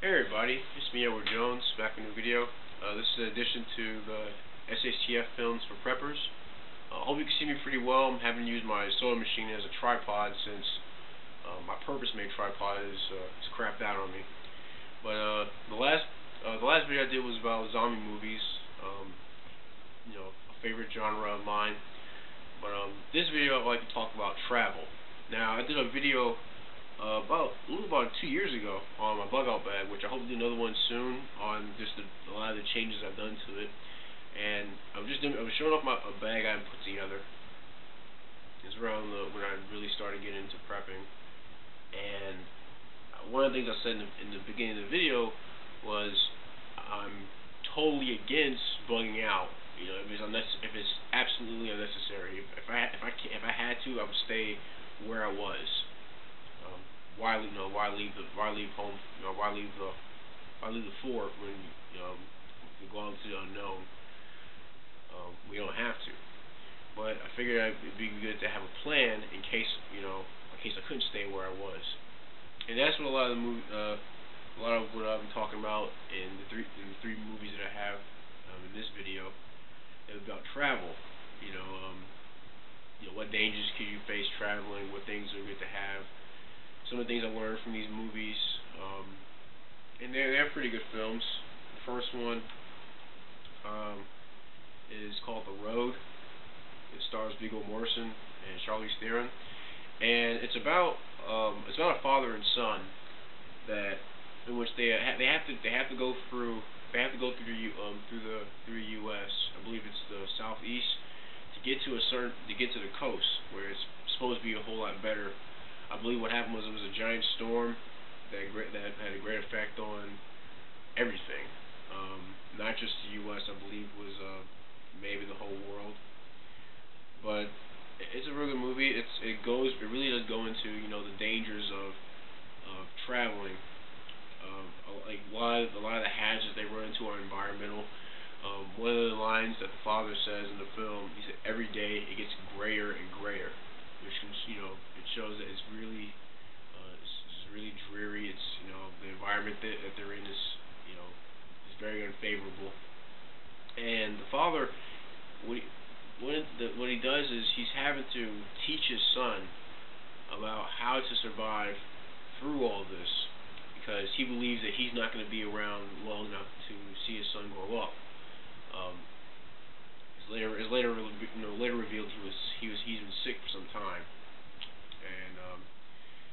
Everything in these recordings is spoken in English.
Hey everybody, it's me, Edward Jones, back in a new video. This is an addition to the SHTF films for preppers. I hope you can see me pretty well. I'm having used my sewing machine as a tripod since my purpose-made tripod is crapped out on me. But the last video I did was about zombie movies, a favorite genre of mine. But this video I'd like to talk about travel. Now I did a video about 2 years ago on my bug out bag, which I hope to do another one soon on just a lot of the changes I've done to it. And I was showing off a bag I put together. It's around when I really started getting into prepping. And one of the things I said in the beginning of the video was I'm totally against bugging out. If it's absolutely unnecessary. If I had to, I would stay where I was. Why leave home? Why leave the fort when we go out into the unknown? We don't have to. But I figured it'd be good to have a plan in case I couldn't stay where I was. And that's what a lot of what I've been talking about in the three movies that I have in this video is about travel. What dangers could you face traveling? What things are good to have? Some of the things I learned from these movies, and they're pretty good films. The first one is called The Road. It stars Viggo Mortensen and Charlize Theron, and it's about a father and son in which they have to go through the U.S. I believe it's the southeast to get to the coast where it's supposed to be a whole lot better. I believe what happened was it was a giant storm that had a great effect on everything, not just the U.S. I believe was maybe the whole world. But it's a really good movie. It really does go into the dangers of traveling. Like a lot of the hazards they run into are environmental. One of the lines that the father says in the film, he said, "Every day it gets grayer and grayer," which it shows that it's really dreary. It's the environment that they're in is very unfavorable. And the father, what he does is he's having to teach his son about how to survive through all this, because he believes that he's not going to be around long enough to see his son grow up. It's later revealed he's been sick for some time, and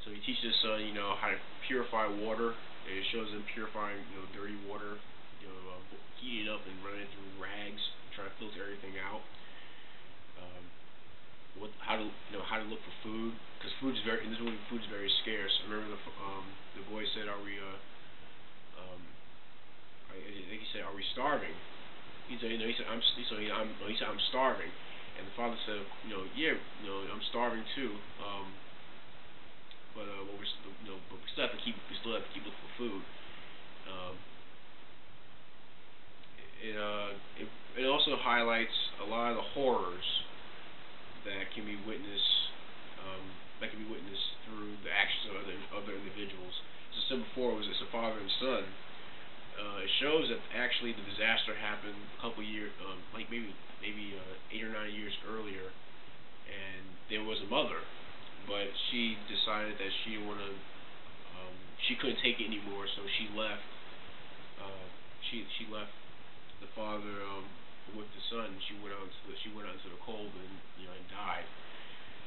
so he teaches his son how to purify water. And it shows him purifying dirty water, heating it up and running it through rags, trying to filter everything out. How to look for food, because in this movie food is very scarce. I remember the boy said, I think he said, "Are we starving?" He said, I'm starving. And the father said, "Yeah, I'm starving too. But we still have to keep looking for food." It also highlights a lot of the horrors that can be witnessed through the actions of other individuals. As I said before, it's a father and son. It shows that actually the disaster happened a couple years, like maybe 8 or 9 years earlier, and there was a mother, but she decided that she couldn't take it anymore, so she left. She left the father with the son. She went out into the cold and died.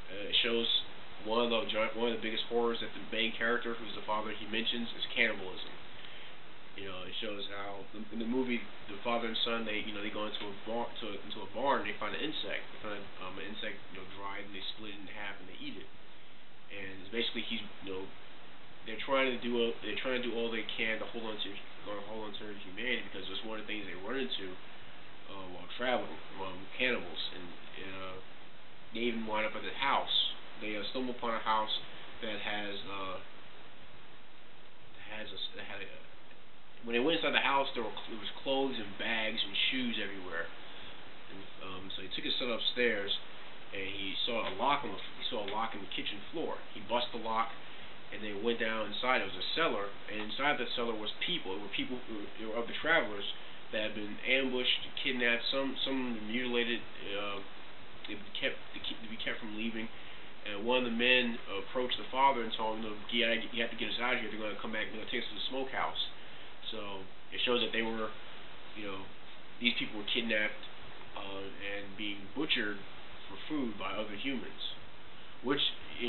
It shows one of the biggest horrors that the main character, who's the father, he mentions is cannibalism. It shows how in the movie the father and son they go into a barn and they find an insect. They find an insect dried, and they split it in half and they eat it. And it's basically they're trying to do all they can to hold on to humanity, because it's one of the things they run into while traveling among cannibals. And they even wind up at the house. They stumble upon a house that when they went inside the house, there was clothes and bags and shoes everywhere. And so he took his son upstairs, and he saw a lock in the kitchen floor. He busted the lock, and they went down inside. It was a cellar, and inside the cellar was people. It were people who were of the travelers that had been ambushed, kidnapped, some mutilated. To be kept from leaving. And one of the men approached the father and told him, you have to get us out of here. They're going to come back. They're going to take us to the smokehouse. So it shows that they were, these people were kidnapped and being butchered for food by other humans. Which, it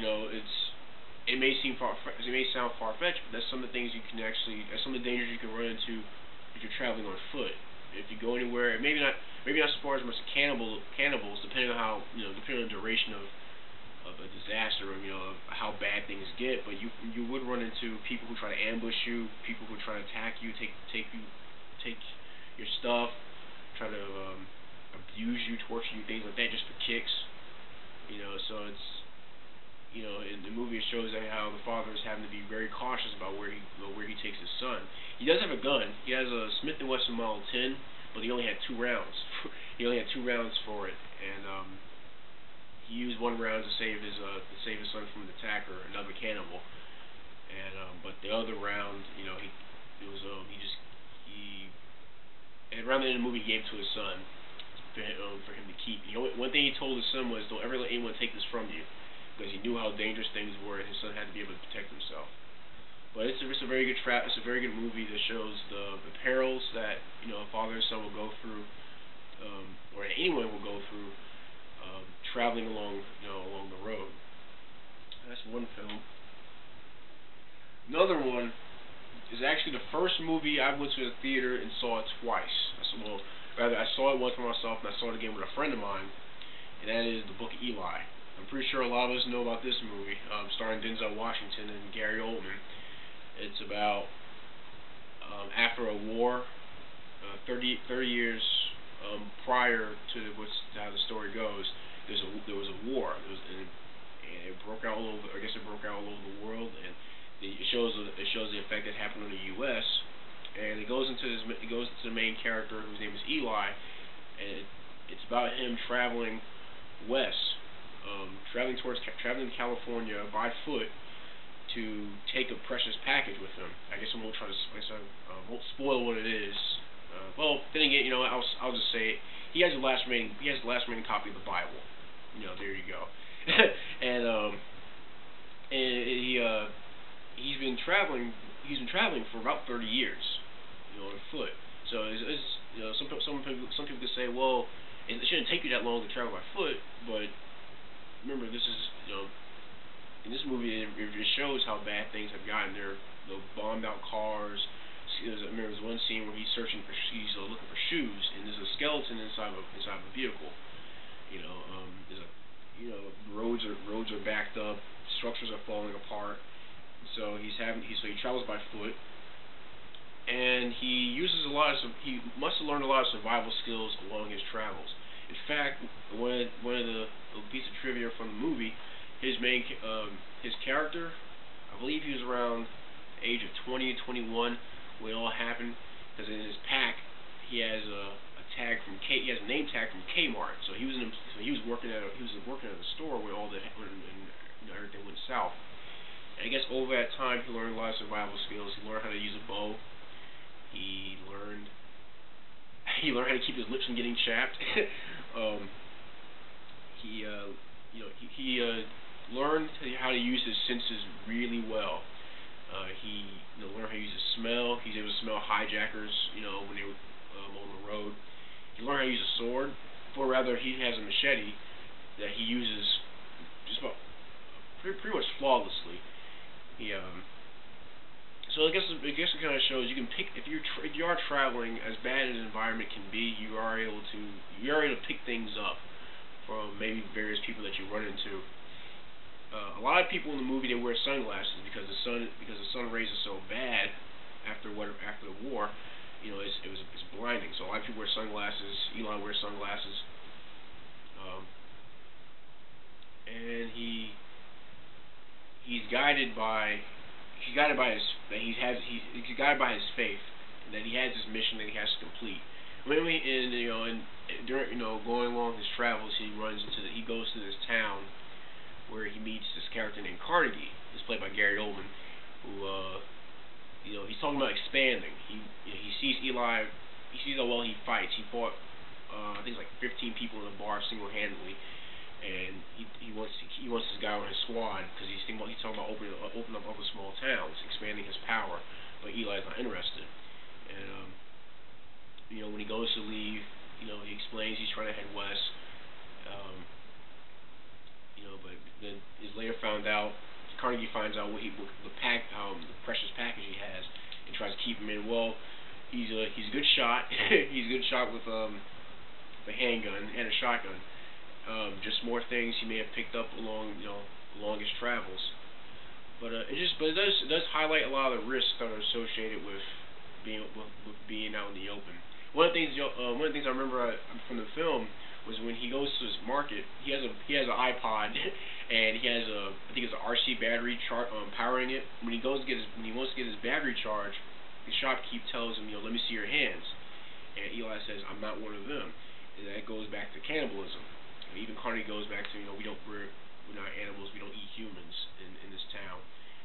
may sound far-fetched, but that's some of the things that's some of the dangers you can run into if you're traveling on foot. If you go anywhere, maybe not so far as much as cannibals, depending on the duration of a disaster, or of how bad things get. But you would run into people who try to ambush you, people who try to attack you, take your stuff, try to abuse you, torture you, things like that, just for kicks. So it's in the movie it shows how the father is having to be very cautious about where he takes his son. He does have a gun. He has a Smith & Wesson Model 10, but he only had 2 rounds. He only had 2 rounds for it, and he used 1 round to save his son from an attacker, another cannibal. And but the other round, and around the end of the movie, he gave it to his son for him to keep. One thing he told his son was, "Don't ever let anyone take this from you," because he knew how dangerous things were, and his son had to be able to protect himself. But it's a very good it's a very good movie that shows the perils that a father and son will go through, or anyone will go through, traveling along the road. That's one film. Another one is actually the first movie I went to the theater and saw it twice. I saw it once for myself, and I saw it again with a friend of mine, and that is The Book of Eli. I'm pretty sure a lot of us know about this movie, starring Denzel Washington and Gary Oldman. It's about after a war, 30 years prior to how the story goes. There was a war. And it broke out all over. I guess it broke out all over the world, and it shows the effect that happened on the U.S. And it goes into the main character, whose name is Eli, and it's about him traveling west, traveling to California by foot to take a precious package with him. I guess I won't spoil what it is. Well, then again, I'll just say it. He has the last remaining copy of the Bible. There you go. and he's been traveling for about 30 years, on foot. So some people could say, well, it shouldn't take you that long to travel by foot, but remember, this is in this movie it just shows how bad things have gotten. There, bombed out cars. There's one scene where he's looking for shoes, and there's a skeleton inside of a vehicle. Roads are backed up, structures are falling apart. So he travels by foot, and he must have learned a lot of survival skills along his travels. In fact, one of the piece of trivia from the movie, his character, I believe he was around the age of 20, 21 when it all happened, because in his pack he has a name tag from Kmart. So he was working at a store where everything went south. And I guess over that time he learned a lot of survival skills. He learned how to use a bow. He learned how to keep his lips from getting chapped. He learned how to use his senses really well. He learned how to use his smell. He's able to smell hijackers, when they were on the road. He learned how to use a sword, or rather, he has a machete that he uses just about pretty much flawlessly. So I guess it kind of shows you can pick if you are traveling, as bad as an environment can be, you are able to pick things up from maybe various people that you run into. A lot of people in the movie, they wear sunglasses because the sun rays are so bad after the war. It's blinding. So a lot of people wear sunglasses. Eli wears sunglasses, and he's guided by his faith, that he has this mission that he has to complete. During going along his travels, he goes to this town where he meets this character named Carnegie, who's played by Gary Oldman, who he's talking about expanding. He sees Eli, he sees how well he fights. He fought I think it's like 15 people in a bar single-handedly, and he wants this guy on his squad because he's talking about opening up other small towns, expanding his power. But Eli's not interested, and when he goes to leave, he explains he's trying to head west. But then is later found out. Carnegie finds out the precious package he has, and tries to keep him in. Well, he's a good shot. He's a good shot with a handgun and a shotgun. Just more things he may have picked up along his travels. But it does highlight a lot of the risks that are associated with being out in the open. One of the things I remember from the film was when he goes to this market. He has an iPod, and he has I think it's an RC battery powering it. When he wants to get his battery charged, the shopkeep tells him, let me see your hands. And Eli says, I'm not one of them. And that goes back to cannibalism. Even Carnegie goes back to we're not animals. We don't eat humans in this town.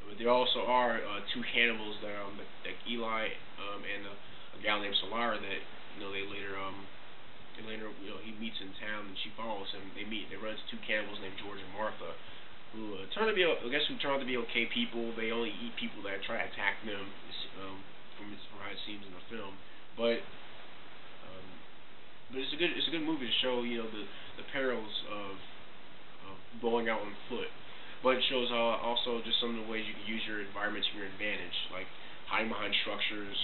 But there also are two cannibals that Eli and a gal named Solara that they later he meets in town, and she follows him. They run into two cannibals named George and Martha, who turn out to be okay people. They only eat people that try to attack them, from how it seems in the film. But it's a good movie to show the perils of going out on foot. But it shows also just some of the ways you can use your environment to your advantage, like hiding behind structures,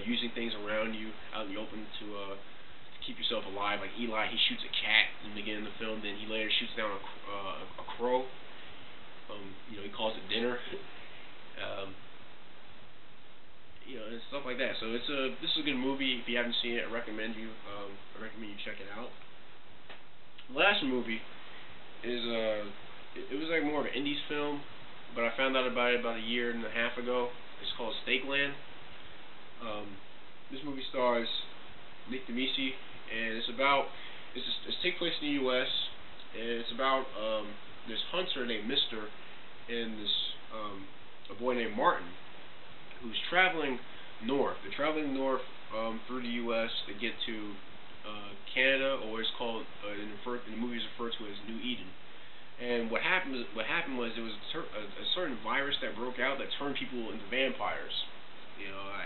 using things around you out in the open to keep yourself alive. Like Eli, he shoots a cat in the beginning of the film, then he later shoots down a crow. He calls it dinner. And stuff like that. So this is a good movie. If you haven't seen it, I recommend you check it out. The last movie is it was like more of an indies film, but I found out about it about a year and a half ago. It's called Stakeland. This movie stars Nick DeMisi, and it's takes place in the U.S. and it's about this hunter named Mister and this a boy named Martin, who's traveling north. They're traveling north through the U.S. to get to Canada, or it's called in the movie is referred to as New Eden. And what happened was there was a certain virus that broke out that turned people into vampires.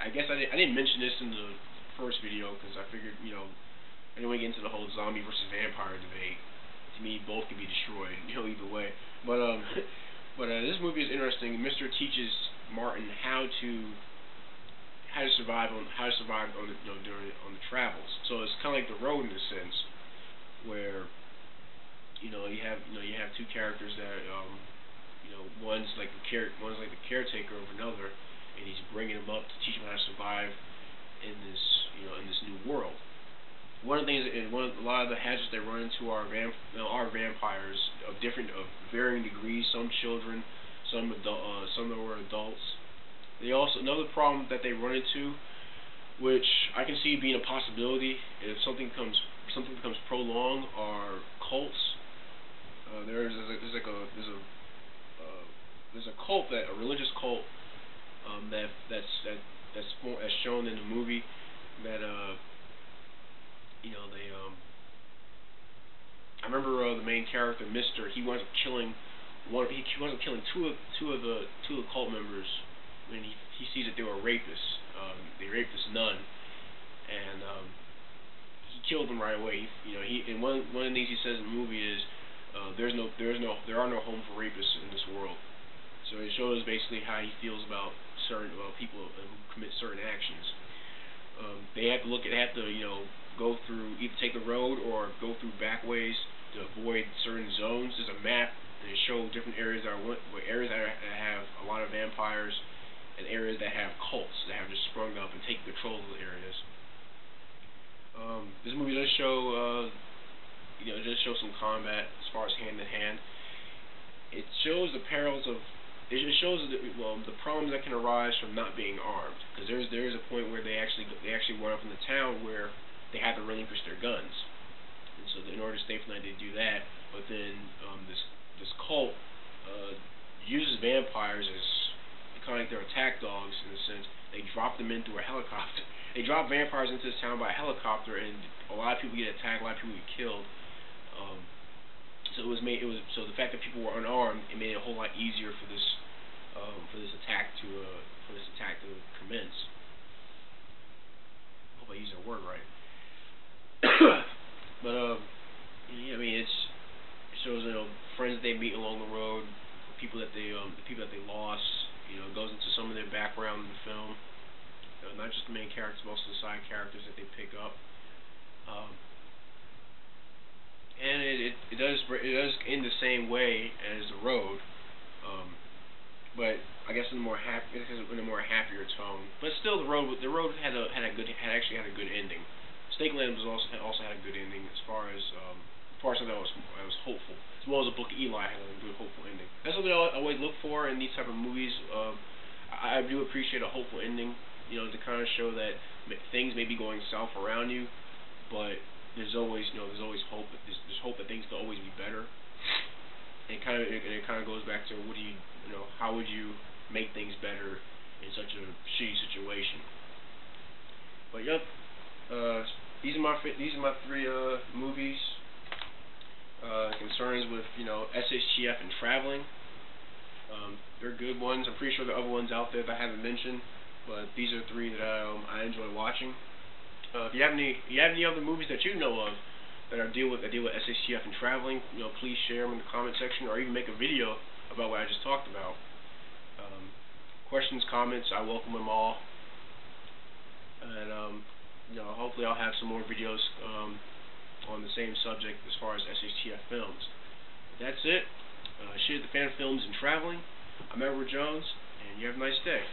I guess I didn't mention this in the first video because I figured I didn't want to get into the whole zombie versus vampire debate. To me, both can be destroyed, either way. But this movie is interesting. Mister teaches Martin how to survive on on the travels. So it's kind of like The Road in a sense, where you have two characters that one's like the caretaker of another, and he's bringing him up to teach him how to survive in this new world. One of the things, and a lot of the hazards they run into are vampires of varying degrees. Some children, some that were adults. Another problem that they run into, which I can see being a possibility if something becomes prolonged, are cults. There's a cult, a religious cult that's shown in the movie that I remember the main character, Mister. He winds up killing two of the cult members when he sees that they were rapists. They raped this nun, and he killed them right away. And one of the things he says in the movie is there are no home for rapists in this world. So it shows basically how he feels about people who commit certain actions. They have to go through, either take the road or go through back ways to avoid certain zones. There's a map, and it shows different areas that have a lot of vampires, and areas that have cults that have just sprung up and taken control of the areas. This movie does show, some combat as far as hand to hand. It shows the perils of. It shows the problems that can arise from not being armed. Because there is a point where they actually run up in the town where they have to relinquish their guns, and so in order to stay for the night, they do that. But then this cult uses vampires as kind of like their attack dogs in a sense. They drop them in through a helicopter. They drop vampires into this town by a helicopter, and a lot of people get attacked, a lot of people get killed. So it was made. It was so the fact that people were unarmed, it made it a whole lot easier for this attack to commence. I hope I used that word right. But yeah, I mean it shows friends that they meet along the road, people that they lost. It goes into some of their background in the film. Not just the main characters, but also the side characters that they pick up. And it does end the same way as The Road, but I guess in a more happier tone. But still, The Road actually had a good ending. Snakeland also had a good ending as far as parts of that was hopeful, as well as the Book of Eli had a good hopeful ending. That's something I always look for in these type of movies. I do appreciate a hopeful ending, to kind of show that things may be going south around you, but there's always hope. There's hope that things can always be better. And it kind of goes back to how would you make things better in such a shitty situation? But yep, these are my 3 movies. Concerns with SHTF and traveling. They're good ones. I'm pretty sure there are other ones out there that I haven't mentioned, but these are 3 that I enjoy watching. If you have any other movies that you know of that deal with SHTF and traveling, please share them in the comment section, or even make a video about what I just talked about. Questions, comments, I welcome them all. And hopefully I'll have some more videos on the same subject as far as SHTF films. But that's it. Shit, the fan of films and traveling. I'm Edward Jones, and you have a nice day.